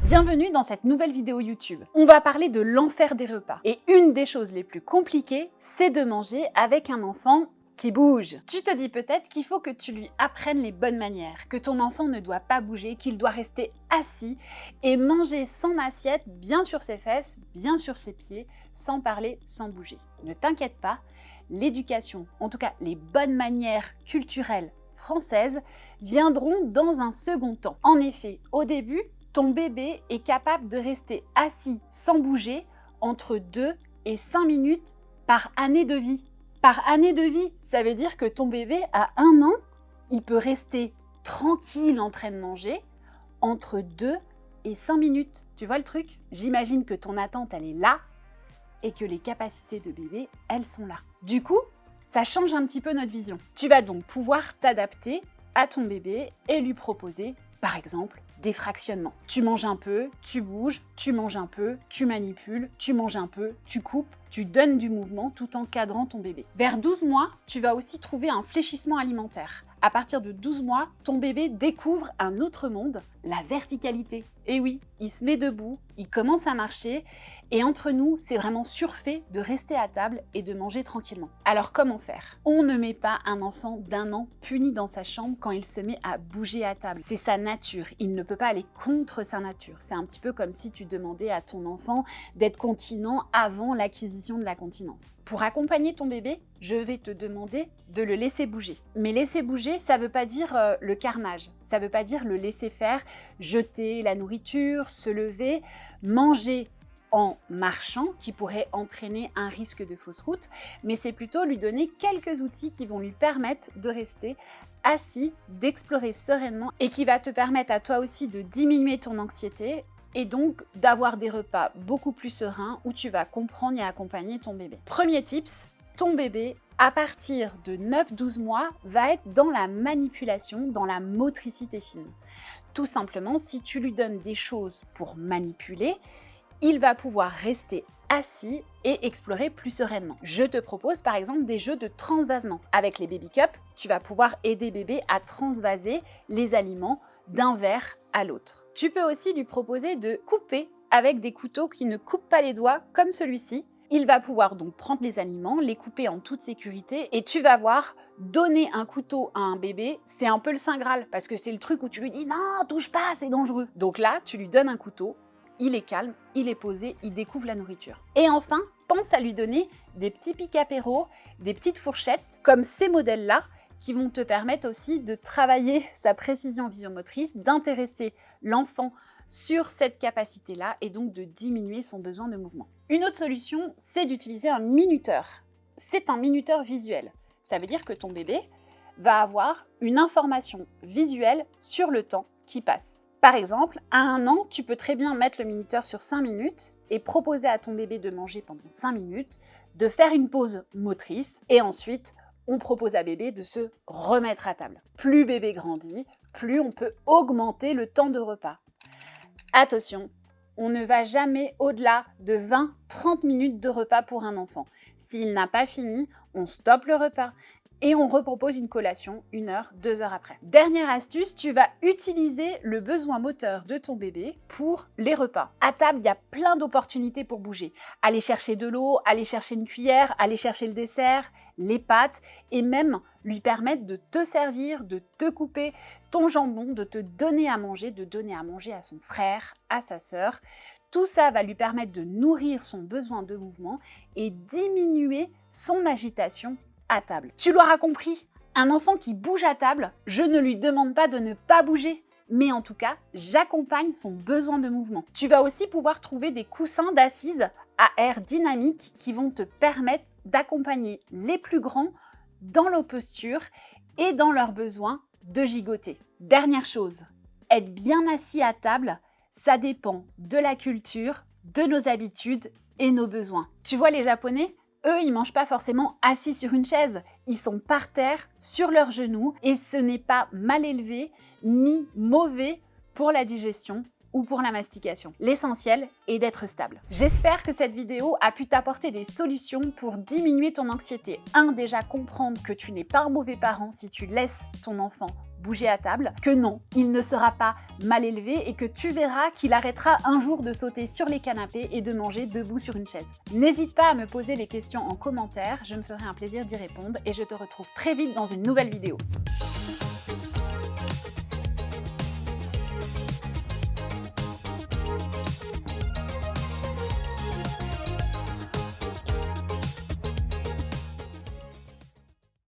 Bienvenue dans cette nouvelle vidéo YouTube. On va parler de l'enfer des repas. Et une des choses les plus compliquées, c'est de manger avec un enfant qui bouge. Tu te dis peut-être qu'il faut que tu lui apprennes les bonnes manières, que ton enfant ne doit pas bouger, qu'il doit rester assis et manger son assiette bien sur ses fesses, bien sur ses pieds, sans parler, sans bouger. Ne t'inquiète pas, l'éducation, en tout cas les bonnes manières culturelles françaises, viendront dans un second temps. En effet, au début, ton bébé est capable de rester assis sans bouger entre 2 et 5 minutes par année de vie. Par année de vie, ça veut dire que ton bébé, à 1 an, il peut rester tranquille en train de manger entre 2 et 5 minutes. Tu vois le truc? J'imagine que ton attente, elle est là et que les capacités de bébé, elles sont là. Du coup, ça change un petit peu notre vision. Tu vas donc pouvoir t'adapter à ton bébé et lui proposer, par exemple, des fractionnements. Tu manges un peu, tu bouges, tu manges un peu, tu manipules, tu manges un peu, tu coupes, tu donnes du mouvement tout en cadrant ton bébé. Vers 12 mois, tu vas aussi trouver un fléchissement alimentaire. À partir de 12 mois, ton bébé découvre un autre monde, la verticalité. Et oui, il se met debout, il commence à marcher, et entre nous, c'est vraiment surfait de rester à table et de manger tranquillement. Alors comment faire? On ne met pas un enfant d'1 an puni dans sa chambre quand il se met à bouger à table. C'est sa nature, il ne peut pas aller contre sa nature. C'est un petit peu comme si tu demandais à ton enfant d'être continent avant l'acquisition de la continence. Pour accompagner ton bébé, je vais te demander de le laisser bouger. Mais laisser bouger, ça ne veut pas dire le carnage. Ça ne veut pas dire le laisser faire, jeter la nourriture, se lever, manger en marchant, qui pourrait entraîner un risque de fausse route, mais c'est plutôt lui donner quelques outils qui vont lui permettre de rester assis, d'explorer sereinement et qui va te permettre à toi aussi de diminuer ton anxiété et donc d'avoir des repas beaucoup plus sereins où tu vas comprendre et accompagner ton bébé. Premier tips, ton bébé, à partir de 9-12 mois, va être dans la manipulation, dans la motricité fine. Tout simplement, si tu lui donnes des choses pour manipuler, il va pouvoir rester assis et explorer plus sereinement. Je te propose par exemple des jeux de transvasement. Avec les baby cups, tu vas pouvoir aider bébé à transvaser les aliments d'un verre à l'autre. Tu peux aussi lui proposer de couper avec des couteaux qui ne coupent pas les doigts comme celui-ci. Il va pouvoir donc prendre les aliments, les couper en toute sécurité et tu vas voir, donner un couteau à un bébé, c'est un peu le Saint Graal parce que c'est le truc où tu lui dis « Non, touche pas, c'est dangereux ». Donc là, tu lui donnes un couteau, il est calme, il est posé, il découvre la nourriture. Et enfin, pense à lui donner des petits pics apéros, des petites fourchettes, comme ces modèles-là, qui vont te permettre aussi de travailler sa précision visuomotrice, d'intéresser l'enfant sur cette capacité-là et donc de diminuer son besoin de mouvement. Une autre solution, c'est d'utiliser un minuteur. C'est un minuteur visuel. Ça veut dire que ton bébé va avoir une information visuelle sur le temps qui passe. Par exemple, à 1 an, tu peux très bien mettre le minuteur sur 5 minutes et proposer à ton bébé de manger pendant 5 minutes, de faire une pause motrice et ensuite, on propose à bébé de se remettre à table. Plus bébé grandit, plus on peut augmenter le temps de repas. Attention, on ne va jamais au-delà de 20-30 minutes de repas pour un enfant. S'il n'a pas fini, on stoppe le repas et on repropose une collation 1 heure, 2 heures après. Dernière astuce, tu vas utiliser le besoin moteur de ton bébé pour les repas. À table, il y a plein d'opportunités pour bouger. Aller chercher de l'eau, aller chercher une cuillère, aller chercher le dessert, les pâtes et même lui permettre de te servir, de te couper ton jambon, de te donner à manger, de donner à manger à son frère, à sa sœur. Tout ça va lui permettre de nourrir son besoin de mouvement et diminuer son agitation à table. Tu l'auras compris, un enfant qui bouge à table, je ne lui demande pas de ne pas bouger, mais en tout cas, j'accompagne son besoin de mouvement. Tu vas aussi pouvoir trouver des coussins d'assises à air dynamique qui vont te permettre d'accompagner les plus grands dans leur posture et dans leur besoin de gigoter. Dernière chose, être bien assis à table, ça dépend de la culture, de nos habitudes et nos besoins. Tu vois les Japonais ? Eux, ils ne mangent pas forcément assis sur une chaise. Ils sont par terre, sur leurs genoux, et ce n'est pas mal élevé ni mauvais pour la digestion ou pour la mastication. L'essentiel est d'être stable. J'espère que cette vidéo a pu t'apporter des solutions pour diminuer ton anxiété. Déjà comprendre que tu n'es pas un mauvais parent si tu laisses ton enfant bouger à table, que non, il ne sera pas mal élevé et que tu verras qu'il arrêtera un jour de sauter sur les canapés et de manger debout sur une chaise. N'hésite pas à me poser les questions en commentaire, je me ferai un plaisir d'y répondre et je te retrouve très vite dans une nouvelle vidéo.